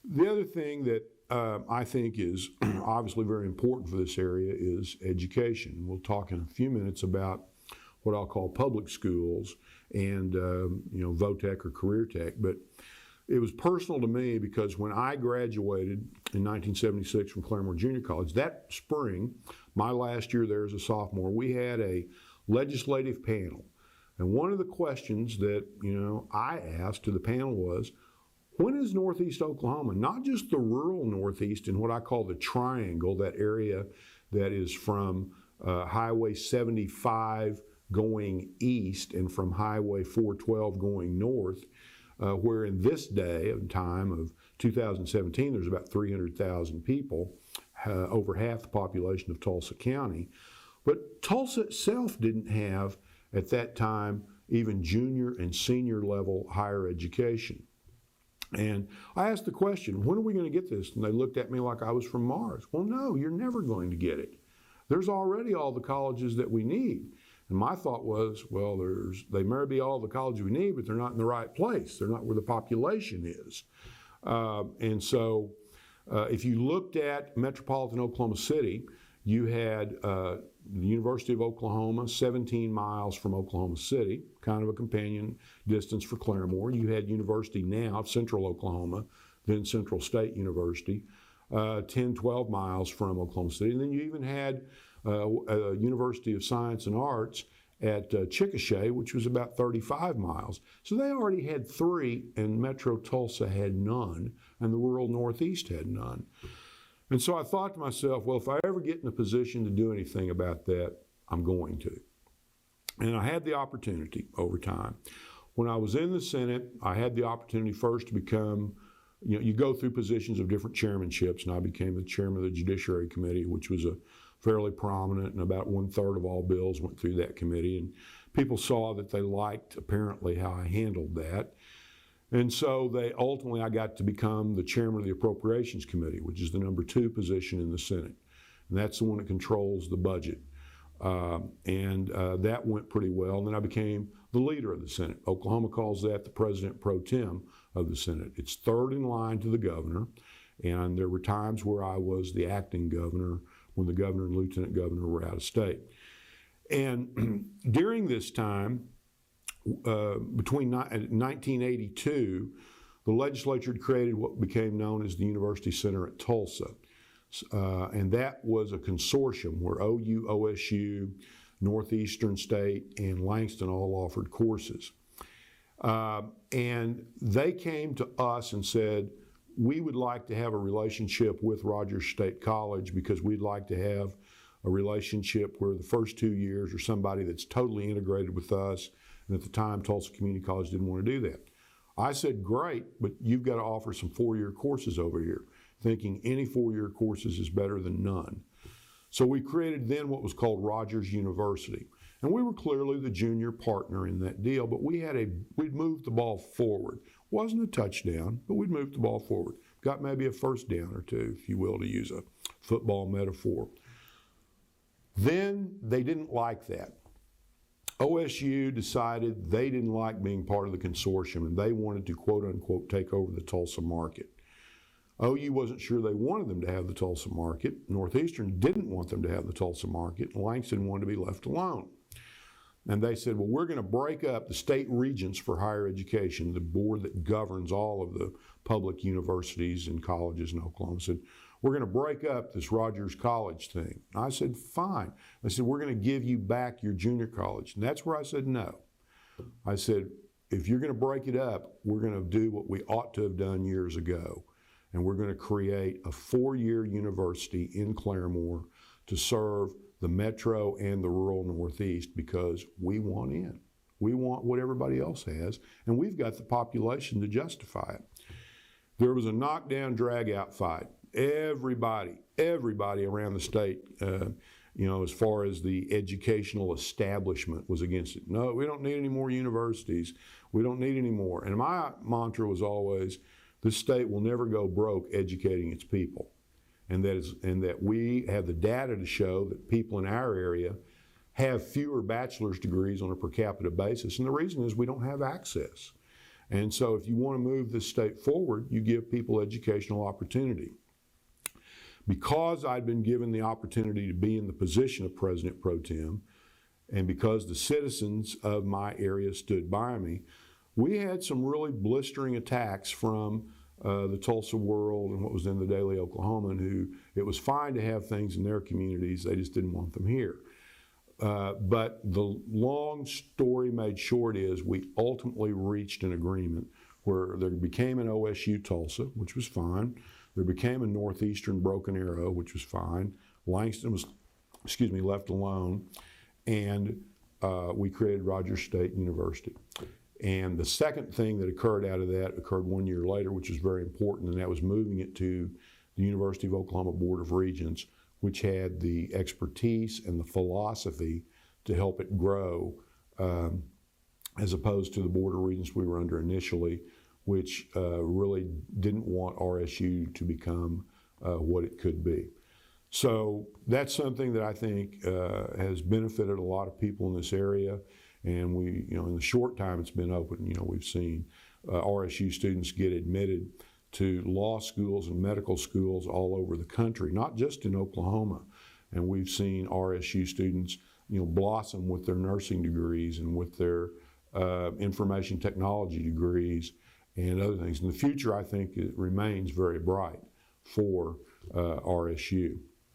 The other thing that I think is obviously very important for this area is education. We'll talk in a few minutes about what I'll call public schools and VOTEC or Career Tech. But it was personal to me because when I graduated in 1976 from Claremore Junior College, that spring, my last year there as a sophomore, we had a legislative panel. And one of the questions that I asked to the panel was, when is Northeast Oklahoma, not just the rural Northeast in what I call the triangle, that area that is from Highway 75 going east and from Highway 412 going north, where in this day and time of 2017, there's about 300,000 people, over half the population of Tulsa County. But Tulsa itself didn't have, at that time, even junior and senior level higher education. And I asked the question, when are we going to get this? And they looked at me like I was from Mars. Well, no, you're never going to get it. There's already all the colleges that we need. And my thought was, well, they may be all the colleges we need, but they're not in the right place. They're not where the population is. And so if you looked at metropolitan Oklahoma City, you had the University of Oklahoma, 17 miles from Oklahoma City, kind of a companion distance for Claremore. You had University now of Central Oklahoma, then Central State University, 10, 12 miles from Oklahoma City. And then you even had University of Science and Arts at Chickasha, which was about 35 miles. So they already had three, and Metro Tulsa had none, and the rural Northeast had none. And so I thought to myself, well, if I ever get in a position to do anything about that, I'm going to. And I had the opportunity over time. When I was in the Senate, I had the opportunity first to become, you go through positions of different chairmanships, and I became the chairman of the Judiciary Committee, which was a fairly prominent, and about 1/3 of all bills went through that committee. And people saw that they liked, apparently, how I handled that. And so I got to become the chairman of the Appropriations Committee, which is the number 2 position in the Senate. And that's the one that controls the budget. That went pretty well. And then I became the leader of the Senate. Oklahoma calls that the president pro tem of the Senate. It's third in line to the governor. And there were times where I was the acting governor when the governor and lieutenant governor were out of state. And during this time, between 1982, the legislature had created what became known as the University Center at Tulsa. And that was a consortium where OU, OSU, Northeastern State, and Langston all offered courses. And they came to us and said, we would like to have a relationship with Rogers State College because we'd like to have a relationship where the first 2 years are somebody that's totally integrated with us. And at the time, Tulsa Community College didn't want to do that. I said, great, but you've got to offer some 4-year courses over here, thinking any 4-year courses is better than none. So we created then what was called Rogers University. And we were clearly the junior partner in that deal, but we'd moved the ball forward. Wasn't a touchdown, but we'd moved the ball forward. Got maybe a first down or two, if you will, to use a football metaphor. Then they didn't like that. OSU decided they didn't like being part of the consortium and they wanted to, quote unquote, take over the Tulsa market. OU wasn't sure they wanted them to have the Tulsa market. Northeastern didn't want them to have the Tulsa market. And Langston wanted to be left alone. And they said, well, we're going to break up the state regents for higher education, the board that governs all of the public universities and colleges in Oklahoma, said, we're going to break up this Rogers College thing. And I said, fine. I said, we're going to give you back your junior college. And that's where I said no. I said, if you're going to break it up, we're going to do what we ought to have done years ago. And we're going to create a 4-year university in Claremore to serve the metro and the rural Northeast because we want in. We want what everybody else has, and we've got the population to justify it. There was a knockdown, drag-out fight. Everybody around the state, as far as the educational establishment was against it. No, we don't need any more universities. We don't need any more. And my mantra was always, this state will never go broke educating its people. And that we have the data to show that people in our area have fewer bachelor's degrees on a per capita basis. And the reason is we don't have access. And so if you want to move the state forward, you give people educational opportunity. Because I'd been given the opportunity to be in the position of President Pro Tem, and because the citizens of my area stood by me, we had some really blistering attacks from the Tulsa World and what was in the Daily Oklahoman, who it was fine to have things in their communities, they just didn't want them here. But the long story made short is we ultimately reached an agreement where there became an OSU Tulsa, which was fine. There became a Northeastern Broken Arrow, which was fine. Langston was, left alone. And we created Rogers State University. And the second thing that occurred out of that occurred 1 year later, which was very important, and that was moving it to the University of Oklahoma Board of Regents, which had the expertise and the philosophy to help it grow, as opposed to the Board of Regents we were under initially, which really didn't want RSU to become what it could be. So that's something that I think has benefited a lot of people in this area. And we, in the short time it's been open, we've seen RSU students get admitted to law schools and medical schools all over the country, not just in Oklahoma. And we've seen RSU students, blossom with their nursing degrees and with their information technology degrees and other things. In the future, I think it remains very bright for RSU.